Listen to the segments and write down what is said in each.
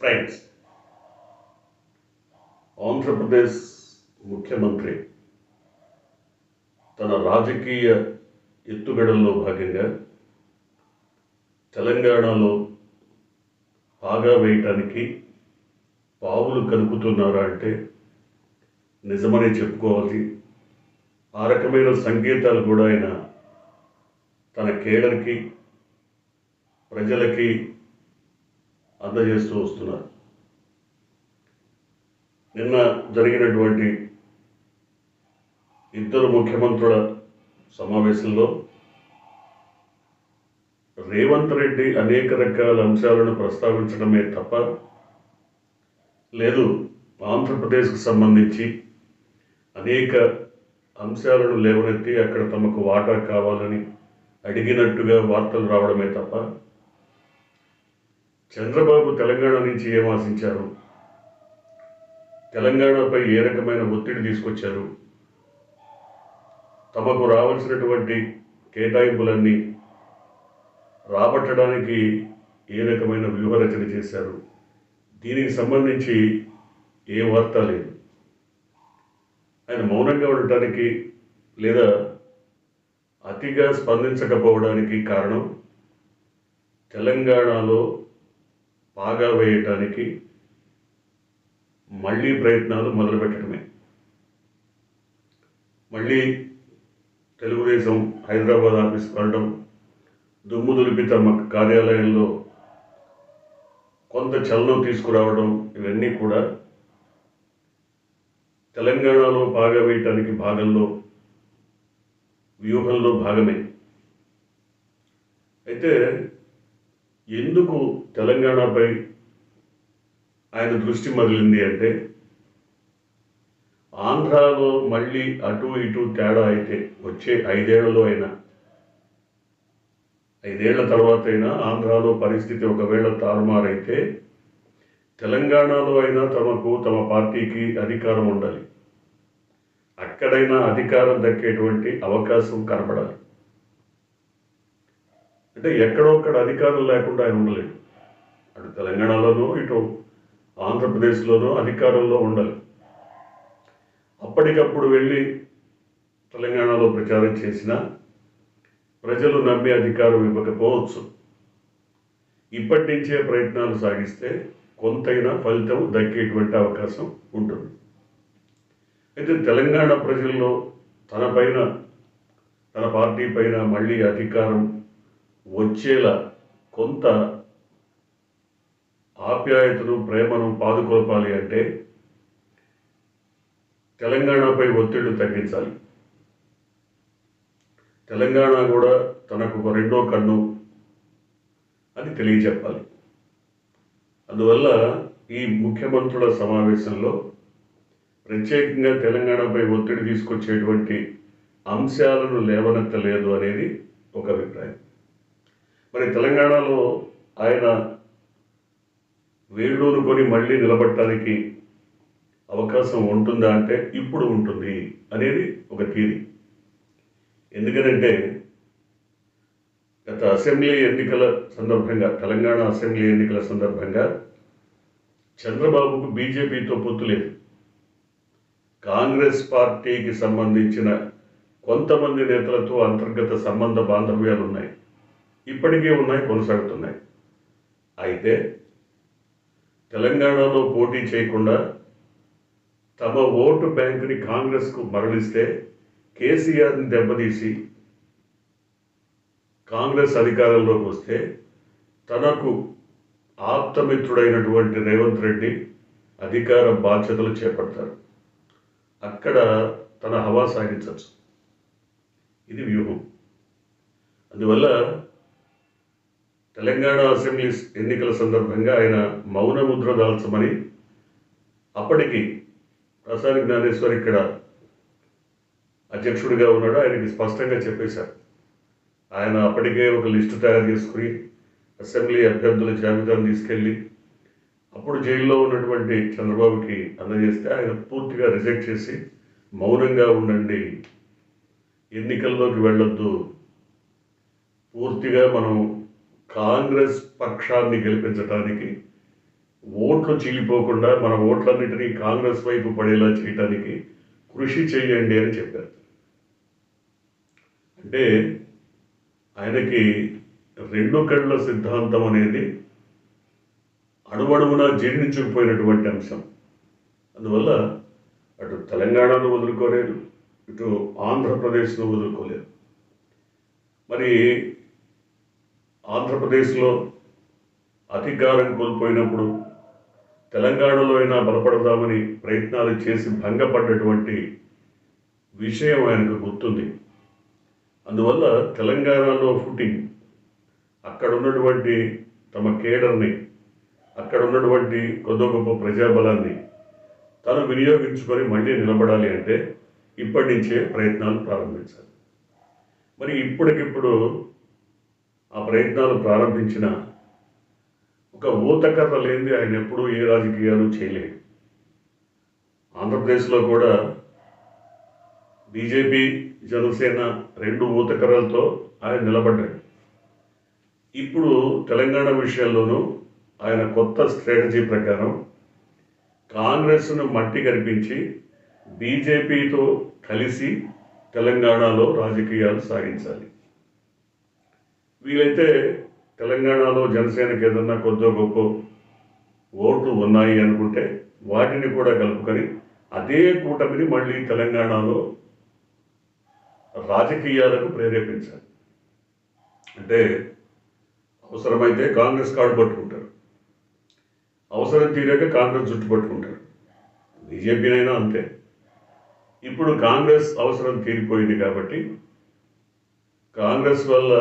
Friends, Andhra Pradesh ముఖ్యమంత్రి తన రాజకీయ ఎత్తుగడల్లో భాగంగా తెలంగాణలో పాగా వేయటానికి పావులు కలుపుతున్నారా అంటే నిజమని చెప్పుకోవాలి. ఆ రకమైన సంకేతాలు కూడా ఆయన తన కేడర్కి ప్రజలకి అందజేస్తూ వస్తున్నారు. నిన్న జరిగినటువంటి ఇద్దరు ముఖ్యమంత్రుల సమావేశంలో రేవంత్ రెడ్డి అనేక రకాల అంశాలను ప్రస్తావించడమే తప్ప లేదు ఆంధ్రప్రదేశ్కు సంబంధించి అనేక అంశాలను లేవనెత్తి అక్కడ తమకు వాటా కావాలని అడిగినట్టుగా వార్తలు రావడమే తప్ప చంద్రబాబు తెలంగాణ నుంచి ఏం ఆశించారు, తెలంగాణపై ఏ రకమైన ఒత్తిడి తీసుకొచ్చారు, తమకు రావాల్సినటువంటి కేటాయింపులన్నీ రాబట్టడానికి ఏ రకమైన వ్యూహరచన చేశారు, దీనికి సంబంధించి ఏ వార్త లేదు. ఆయన మౌనంగా ఉండటానికి లేదా అతిగా స్పందించకపోవడానికి కారణం తెలంగాణలో పాగా వేయటానికి మళ్ళీ ప్రయత్నాలు మొదలుపెట్టడమే. మళ్ళీ తెలుగుదేశం హైదరాబాద్ ఆఫీస్ వెళ్ళడం, దుమ్ము దులిపి తమ కార్యాలయంలో కొంత చలనం తీసుకురావడం, ఇవన్నీ కూడా తెలంగాణలో పాగా వేయటానికి వ్యూహంలో భాగమే. అయితే ఎందుకు తెలంగాణపై ఆయన దృష్టి మరలింది అంటే ఆంధ్రాలో మళ్ళీ అటు ఇటు తేడా అయితే వచ్చే 5 ఏళ్లలో అయినా 5 ఏళ్ల తర్వాత అయినా ఆంధ్రాలో పరిస్థితి ఒకవేళ తారుమారైతే తెలంగాణలో అయినా తమ పార్టీకి అధికారం ఉండాలి, అక్కడైనా అధికారం దక్కేటువంటి అవకాశం కనపడాలి. అంటే ఎక్కడొక్కడ అధికారం లేకుండా ఆయన ఉండలేదు. అటు తెలంగాణలోనూ ఇటు ఆంధ్రప్రదేశ్లోనూ అధికారంలో ఉండాలి. అప్పటికప్పుడు వెళ్ళి తెలంగాణలో ప్రచారం చేసినా ప్రజలు నమ్మి అధికారం ఇవ్వకపోవచ్చు. ఇప్పటి నుంచే ప్రయత్నాలు సాగిస్తే కొంతైనా ఫలితం దక్కేటువంటి అవకాశం ఉంటుంది. అయితే తెలంగాణ ప్రజల్లో తన పార్టీ పైన మళ్ళీ అధికారం వచ్చేలా కొంత ఆప్యాయతను ప్రేమను పాదుకొల్పాలి అంటే తెలంగాణపై ఒత్తిళ్లు తగ్గించాలి. తెలంగాణ కూడా తనకు ఒక రెండో కన్ను అని తెలియజెప్పాలి. అందువల్ల ఈ ముఖ్యమంత్రుల సమావేశంలో ప్రత్యేకంగా తెలంగాణపై ఒత్తిడి తీసుకొచ్చేటువంటి అంశాలను లేవనెత్తలేదు అనేది ఒక అభిప్రాయం. మరి తెలంగాణలో ఆయన వేళ్ళూనుకొని మళ్ళీ నిలబడటానికి అవకాశం ఉంటుందా అంటే ఇప్పుడు ఉంటుంది అనేది ఒక థియరీ. ఎందుకనంటే గత అసెంబ్లీ ఎన్నికల సందర్భంగా, తెలంగాణ అసెంబ్లీ ఎన్నికల సందర్భంగా చంద్రబాబుకు బీజేపీతో పొత్తు లేదు. కాంగ్రెస్ పార్టీకి సంబంధించిన కొంతమంది నేతలతో అంతర్గత సంబంధ బాంధవ్యాలు ఉన్నాయి, ఇప్పటికీ ఉన్నాయి, కొనసాగుతున్నాయి. అయితే తెలంగాణలో పోటీ చేయకుండా తమ ఓటు బ్యాంకుని కాంగ్రెస్కు మరలిస్తే కేసీఆర్ని దెబ్బతీసి కాంగ్రెస్ అధికారంలోకి వస్తే తనకు ఆప్తమిత్రుడైనటువంటి రేవంత్ రెడ్డి అధికార బాధ్యతలు చేపడతారు. అక్కడ తన హవా సాగించవచ్చు. ఇది వ్యూహం. అందువల్ల తెలంగాణ అసెంబ్లీ ఎన్నికల సందర్భంగా ఆయన మౌన ముద్ర దాల్చమని అప్పటికి ప్రసాద్ జ్ఞానేశ్వర్ ఇక్కడ అధ్యక్షుడిగా ఉన్నాడు, ఆయనకి స్పష్టంగా చెప్పేశారు. ఆయన అప్పటికే ఒక లిస్టు తయారు చేసుకుని అసెంబ్లీ అభ్యర్థుల జాబితాను తీసుకెళ్ళి అప్పుడు జైల్లో ఉన్నటువంటి చంద్రబాబుకి అందజేస్తే ఆయన పూర్తిగా రిజెక్ట్ చేసి మౌనంగా ఉండండి, ఎన్నికల్లోకి వెళ్ళొద్దు, పూర్తిగా మనం కాంగ్రెస్ పక్షాన్ని గెలిపించడానికి ఓట్లు చీలిపోకుండా మన ఓట్లన్నిటినీ కాంగ్రెస్ వైపు పడేలా చేయడానికి కృషి చేయండి అని చెప్పారు. అంటే ఆయనకి రెండు కళ్ళ సిద్ధాంతం అనేది అణువణువున జీర్ణించుకుపోయినటువంటి అంశం. అందువల్ల అటు తెలంగాణను వదులుకోలేదు, ఇటు ఆంధ్రప్రదేశ్ను వదులుకోలేదు. మరి ఆంధ్రప్రదేశ్లో అధికారం కోల్పోయినప్పుడు తెలంగాణలో అయినా బలపడదామని ప్రయత్నాలు చేసి భంగపడ్డటువంటి విషయం ఆయనకు గుర్తుంది. అందువల్ల తెలంగాణలో ఫుటింగ్, అక్కడ ఉన్నటువంటి తమ కేడర్ని, అక్కడ ఉన్నటువంటి కొద్ది గొప్ప ప్రజాబలాన్ని తను వినియోగించుకొని మళ్ళీ నిలబడాలి అంటే ఇప్పటి నుంచే ప్రయత్నాలు ప్రారంభించాలి. మరి ఇప్పటికిప్పుడు ఆ ప్రయత్నాలు ప్రారంభించిన ఒక ఊతకర్ర లేనిది ఆయన ఎప్పుడూ ఏ రాజకీయాలు చేయలేదు. ఆంధ్రప్రదేశ్లో కూడా బీజేపీ జనసేన రెండు ఊతకర్రలతో ఆయన నిలబడ్డాడు. ఇప్పుడు తెలంగాణ విషయంలోనూ ఆయన కొత్త స్ట్రాటజీ ప్రకారం కాంగ్రెస్ను మట్టి కనిపించి బీజేపీతో కలిసి తెలంగాణలో రాజకీయాలు సాగించాలి. వీలైతే తెలంగాణలో జనసేనకి ఏదన్నా కొద్ది గొప్ప ఓట్లు ఉన్నాయి అనుకుంటే వాటిని కూడా కలుపుకొని అదే కూటమిని మళ్ళీ తెలంగాణలో రాజకీయాలకు ప్రేరేపించాలి. అంటే అవసరమైతే కాంగ్రెస్ కార్డు పట్టుకుంటారు, అవసరం తీరాక కాంగ్రెస్ జుట్టు పట్టుకుంటారు. బీజేపీనైనా అంతే. ఇప్పుడు కాంగ్రెస్ అవసరం తీరిపోయింది కాబట్టి కాంగ్రెస్ వల్ల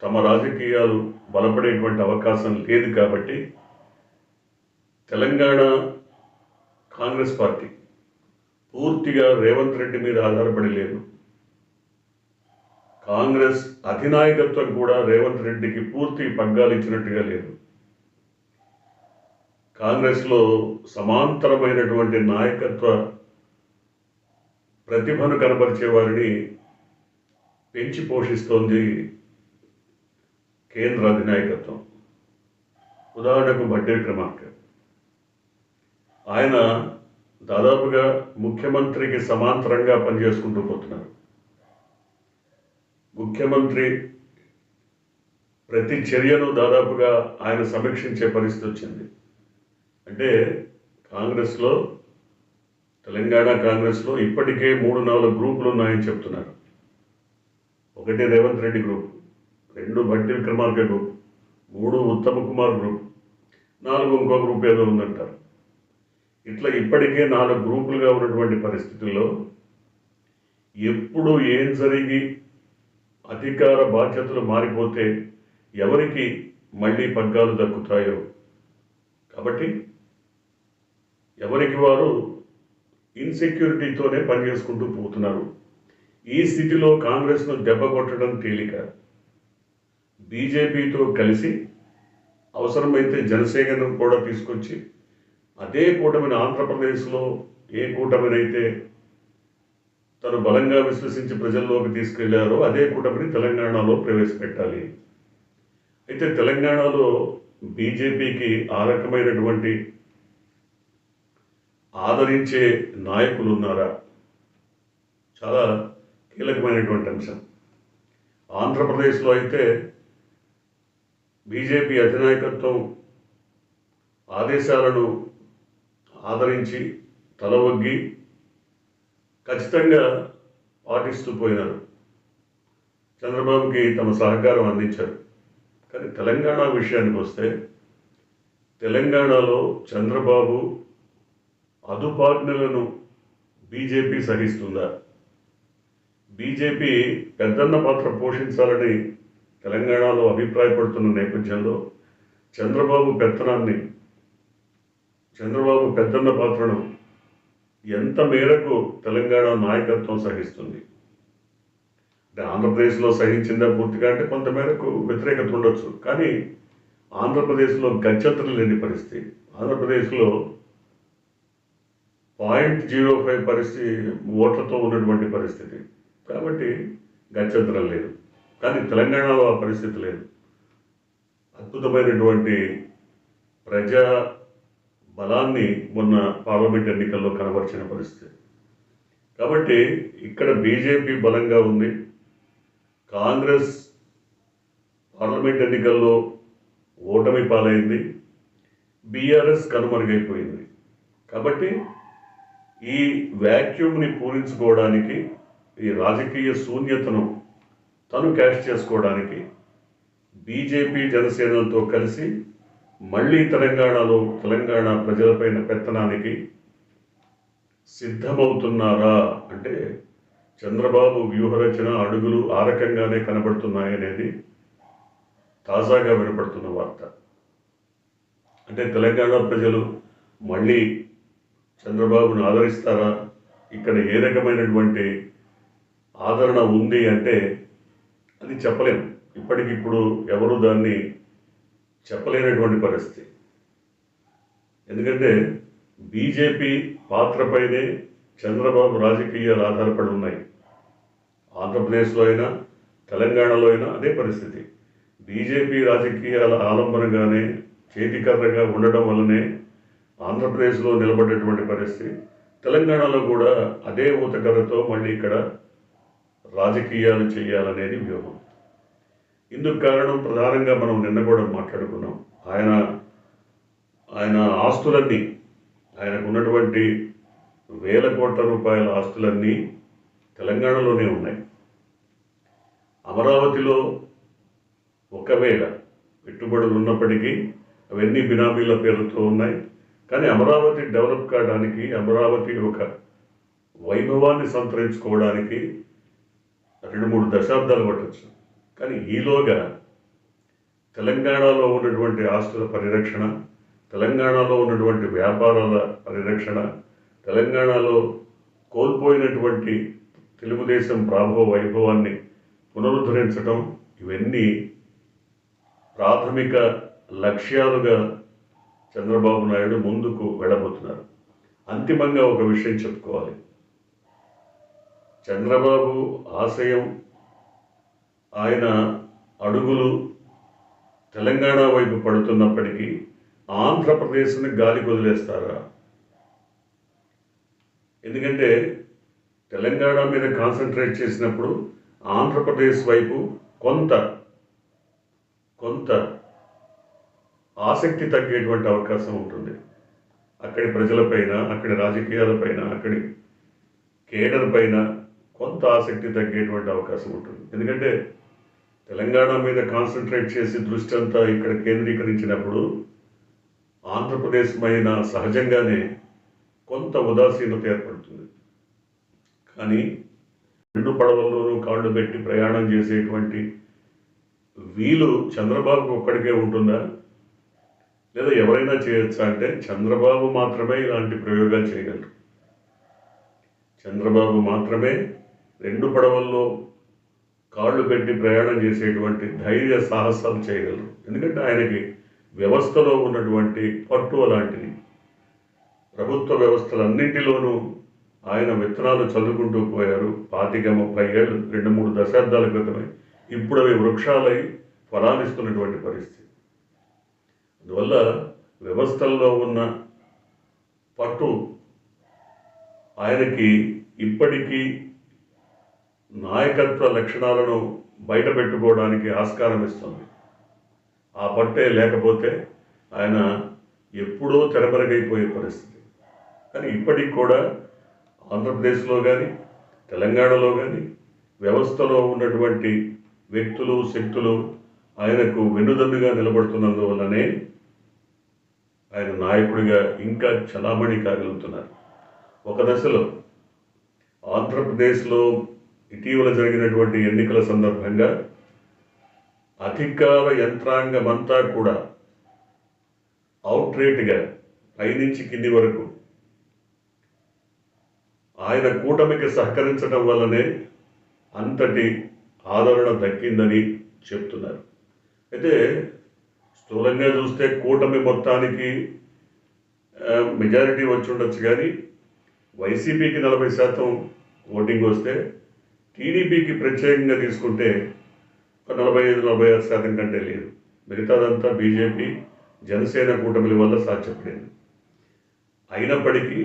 తమ రాజకీయాలు బలపడేటువంటి అవకాశం లేదు కాబట్టి తెలంగాణ కాంగ్రెస్ పార్టీ పూర్తిగా రేవంత్ రెడ్డి మీద ఆధారపడి లేదు. కాంగ్రెస్ అధినాయకత్వం కూడా రేవంత్ రెడ్డికి పూర్తి పగ్గాలు ఇచ్చినట్టుగా లేదు. కాంగ్రెస్లో సమాంతరమైనటువంటి నాయకత్వ ప్రతిభను కనబరిచే వారిని పెంచి పోషిస్తోంది కేంద్ర అధినాయకత్వం. ఉదాహరణకు బట్టి విక్రమార్క, ఆయన దాదాపుగా ముఖ్యమంత్రికి సమాంతరంగా పనిచేసుకుంటూ పోతున్నారు. ముఖ్యమంత్రి ప్రతి చర్యను దాదాపుగా ఆయన సమీక్షించే పరిస్థితి వచ్చింది. అంటే కాంగ్రెస్లో, తెలంగాణ కాంగ్రెస్లో ఇప్పటికే 3-4 గ్రూపులు ఉన్నాయని చెప్తున్నారు. ఒకటి రేవంత్ రెడ్డి గ్రూప్, 2 బట్టి విక్రమార్క గ్రూప్, 3 ఉత్తమ్ కుమార్ గ్రూప్, 4 ఇంకో గ్రూప్ ఏదో ఉందంటారు. ఇట్లా ఇప్పటికే 4 గ్రూపులుగా ఉన్నటువంటి పరిస్థితుల్లో ఎప్పుడు ఏం జరిగి అధికార బాధ్యతలు మారిపోతే ఎవరికి మళ్ళీ పగ్గాలు దక్కుతాయో, కాబట్టి ఎవరికి వారు ఇన్సెక్యూరిటీతోనే పనిచేసుకుంటూ పోతున్నారు. ఈ స్థితిలో కాంగ్రెస్ను దెబ్బ కొట్టడం తేలిక. బీజేపీతో కలిసి అవసరమైతే జనసేనను కూడా తీసుకొచ్చి అదే కూటమిని ఆంధ్రప్రదేశ్లో ఏ కూటమినైతే తను బలంగా విశ్వసించి ప్రజల్లోకి తీసుకెళ్లారో అదే కూటమిని తెలంగాణలో ప్రవేశపెట్టాలి. అయితే తెలంగాణలో బీజేపీకి ఆ రకమైనటువంటి ఆదరించే నాయకులు ఉన్నారా? చాలా కీలకమైనటువంటి అంశం. ఆంధ్రప్రదేశ్లో అయితే బీజేపీ అధినాయకత్వం ఆదేశాలను ఆదరించి తల ఒగ్గి ఖచ్చితంగా పాటిస్తూ పోయినారు. చంద్రబాబుకి తమ సహకారం అందించారు. కానీ తెలంగాణ విషయానికి వస్తే తెలంగాణలో చంద్రబాబు అదుపాజ్ఞలను బీజేపీ సహిస్తుందా? బీజేపీ పెద్దన్న పాత్ర పోషించాలని తెలంగాణలో అభిప్రాయపడుతున్న నేపథ్యంలో చంద్రబాబు పెద్దన్న పాత్రను ఎంత మేరకు తెలంగాణ నాయకత్వం సహిస్తుంది? అంటే ఆంధ్రప్రదేశ్లో సహించిందా పూర్తిగా అంటే కొంత మేరకు వ్యతిరేకత ఉండొచ్చు. కానీ ఆంధ్రప్రదేశ్లో గత్యంతరం లేని పరిస్థితి. ఆంధ్రప్రదేశ్లో 0.05 పరిస్థితి ఓట్లతో ఉన్నటువంటి పరిస్థితి. కాబట్టి గత్యంతరం లేదు. కానీ తెలంగాణలో ఆ పరిస్థితి లేదు. అద్భుతమైనటువంటి ప్రజా బలాన్ని మొన్న పార్లమెంట్ ఎన్నికల్లో కనబరిచిన పరిస్థితి. కాబట్టి ఇక్కడ బీజేపీ బలంగా ఉంది. కాంగ్రెస్ పార్లమెంట్ ఎన్నికల్లో ఓటమి పాలైంది. బీఆర్ఎస్ కనుమరుగైపోయింది. కాబట్టి ఈ వ్యాక్యూమ్ని పూరించుకోవడానికి, ఈ రాజకీయ శూన్యతను తను క్యాష్ చేసుకోవడానికి బీజేపీ జనసేనలతో కలిసి మళ్ళీ తెలంగాణ ప్రజలపైన పెత్తనానికి సిద్ధమవుతున్నారా అంటే చంద్రబాబు వ్యూహరచన అడుగులు ఆ రకంగానే కనబడుతున్నాయనేది తాజాగా వినపడుతున్న వార్త. అంటే తెలంగాణ ప్రజలు మళ్ళీ చంద్రబాబును ఆదరిస్తారా, ఇక్కడ ఏ రకమైనటువంటి ఆదరణ ఉంది అంటే అది చెప్పలేము. ఇప్పటికిప్పుడు ఎవరు దాన్ని చెప్పలేనటువంటి పరిస్థితి. ఎందుకంటే బీజేపీ పాత్రపైనే చంద్రబాబు రాజకీయాలు ఆధారపడి ఉన్నాయి. ఆంధ్రప్రదేశ్లో అయినా తెలంగాణలో అయినా అదే పరిస్థితి. బీజేపీ రాజకీయాల ఆలంబనగానే చేతికర్రగా ఉండడం వల్లనే ఆంధ్రప్రదేశ్లో నిలబడేటువంటి పరిస్థితి. తెలంగాణలో కూడా అదే ఊతకర్రతో మళ్ళీ ఇక్కడ రాజకీయాలు చేయాలనేది వ్యూహం. ఇందుకు కారణం ప్రధానంగా మనం నిన్న కూడా మాట్లాడుకున్నాం. ఆయన ఆస్తులన్నీ, ఆయనకు ఉన్నటువంటి వేల కోట్ల రూపాయల ఆస్తులన్నీ తెలంగాణలోనే ఉన్నాయి. అమరావతిలో ఒకవేళ పెట్టుబడులు ఉన్నప్పటికీ అవన్నీ బినామీల పేరుతో ఉన్నాయి. కానీ అమరావతి డెవలప్ కావడానికి, అమరావతి ఒక వైభవాన్ని సంతరించుకోవడానికి 2-3 దశాబ్దాలు పట్టచ్చు. కానీ ఈలోగా తెలంగాణలో ఉన్నటువంటి ఆస్తుల పరిరక్షణ, తెలంగాణలో ఉన్నటువంటి వ్యాపారాల పరిరక్షణ, తెలంగాణలో కోల్పోయినటువంటి తెలుగుదేశం ప్రాభవ వైభవాన్ని పునరుద్ధరించడం, ఇవన్నీ ప్రాథమిక లక్ష్యాలుగా చంద్రబాబు నాయుడు ముందుకు వెళ్ళబోతున్నారు. అంతిమంగా ఒక విషయం చెప్పుకోవాలి. చంద్రబాబు ఆశయం, ఆయన అడుగులు తెలంగాణ వైపు పడుతున్నప్పటికీ ఆంధ్రప్రదేశ్ని గాలికి వదిలేస్తారా? ఎందుకంటే తెలంగాణ మీద కాన్సన్ట్రేట్ చేసినప్పుడు ఆంధ్రప్రదేశ్ వైపు కొంత ఆసక్తి తగ్గేటువంటి అవకాశం ఉంటుంది. అక్కడి ప్రజలపైన, అక్కడి రాజకీయాలపైన, అక్కడి కేడర్ పైన కొంత ఆసక్తి తగ్గేటువంటి అవకాశం ఉంటుంది. ఎందుకంటే తెలంగాణ మీద కాన్సన్ట్రేట్ చేసి దృష్టి అంతా ఇక్కడ కేంద్రీకరించినప్పుడు ఆంధ్రప్రదేశ్ పైన సహజంగానే కొంత ఉదాసీనత ఏర్పడుతుంది. కానీ 2 పడవల్లోనూ కాళ్ళు పెట్టి ప్రయాణం చేసేటువంటి వీలు చంద్రబాబు ఒక్కడికే ఉంటుందా, లేదా ఎవరైనా చేయొచ్చా అంటే చంద్రబాబు మాత్రమే ఇలాంటి ప్రయోగాలు చేయగలరు. చంద్రబాబు మాత్రమే 2 పడవల్లో కాళ్ళు పెట్టి ప్రయాణం చేసేటువంటి ధైర్య సాహసాలు చేయగలరు. ఎందుకంటే ఆయనకి వ్యవస్థలో ఉన్నటువంటి పట్టు అలాంటిది. ప్రభుత్వ వ్యవస్థలన్నింటిలోనూ ఆయన విత్తనాలు చదువుకుంటూ పోయారు. 25-30 ఏళ్ళు, 2-3 దశాబ్దాల క్రితమే. ఇప్పుడు అవి వృక్షాలై ఫలానిస్తున్నటువంటి పరిస్థితి. అందువల్ల వ్యవస్థల్లో ఉన్న పట్టు ఆయనకి ఇప్పటికీ నాయకత్వ లక్షణాలను బయట పెట్టుకోవడానికి ఆస్కారం ఇస్తుంది. ఆ పట్టే లేకపోతే ఆయన ఎప్పుడో తెరమరుగైపోయే పరిస్థితి. కానీ ఇప్పటికి కూడా ఆంధ్రప్రదేశ్లో కానీ తెలంగాణలో కానీ వ్యవస్థలో ఉన్నటువంటి వ్యక్తులు, శక్తులు ఆయనకు వెన్నుదన్నుగా నిలబడుతున్నందువల్లనే ఆయన నాయకుడిగా ఇంకా చలామణి కాగలుగుతున్నారు. ఒక దశలో ఆంధ్రప్రదేశ్లో ఇటీవల జరిగినటువంటి ఎన్నికల సందర్భంగా అధికార యంత్రాంగమంతా కూడా అవుట్రేట్గా పైనుంచి కింది వరకు ఆయన కూటమికి సహకరించడం వల్లనే అంతటి ఆదరణ దక్కిందని చెప్తున్నారు. అయితే స్థూలంగా చూస్తే కూటమి మొత్తానికి మెజారిటీ వచ్చి ఉండొచ్చు, కానీ వైసీపీకి 40% ఓటింగ్ వస్తే టీడీపీకి ప్రత్యేకంగా తీసుకుంటే 45-46% కంటే లేదు. మిగతాదంతా బీజేపీ, జనసేన కూటమిల వల్ల సాధ్యపడింది. అయినప్పటికీ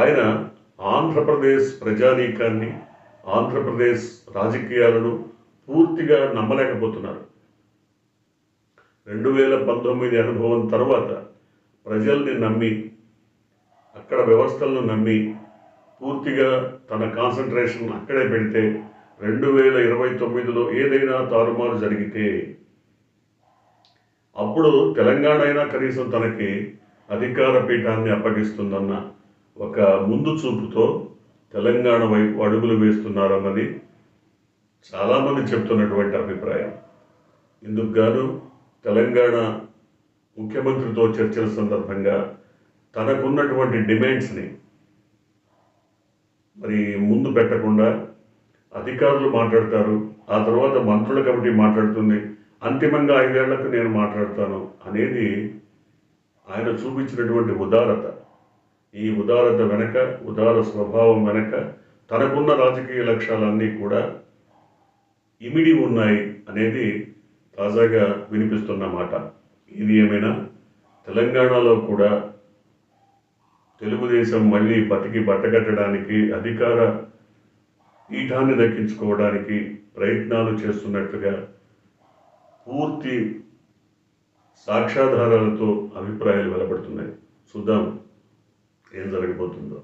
ఆయన ఆంధ్రప్రదేశ్ ప్రజానీకాన్ని, ఆంధ్రప్రదేశ్ రాజకీయాలను పూర్తిగా నమ్మలేకపోతున్నారు. 2019 అనుభవం తర్వాత ప్రజల్ని నమ్మి, అక్కడ వ్యవస్థలను నమ్మి పూర్తిగా తన కాన్సన్ట్రేషన్ అక్కడే పెడితే 2029లో ఏదైనా తారుమారు జరిగితే అప్పుడు తెలంగాణ అయినా కనీసం తనకి అధికార పీఠాన్ని అప్పగిస్తుందన్న ఒక ముందు చూపుతో తెలంగాణ వైపు అడుగులు వేస్తున్నారన్నది చాలామంది చెప్తున్నటువంటి అభిప్రాయం. ఇందుకు గాను తెలంగాణ ముఖ్యమంత్రితో చర్చల సందర్భంగా తనకున్నటువంటి డిమాండ్స్ని మరి ముందు పెట్టకుండా అధికారులు మాట్లాడతారు, ఆ తర్వాత మంత్రుల కమిటీ మాట్లాడుతుంది, అంతిమంగా 5 ఏళ్లకు నేను మాట్లాడతాను అనేది ఆయన చూపించినటువంటి ఉదారత. ఈ ఉదారత వెనక, ఉదార స్వభావం వెనక తనకున్న రాజకీయ లక్ష్యాలన్నీ కూడా ఇమిడి ఉన్నాయి అనేది తాజాగా వినిపిస్తున్న మాట. ఇది ఏమైనా తెలంగాణలో కూడా తెలుగుదేశం మళ్ళీ బతికి బట్టగట్టడానికి, అధికార పీఠాన్ని దక్కించుకోవడానికి ప్రయత్నాలు చేస్తున్నట్లుగా పూర్తి సాక్ష్యాధారాలతో అభిప్రాయాలు వెలువడుతున్నాయి. చూద్దాం ఏం జరగబోతుందో.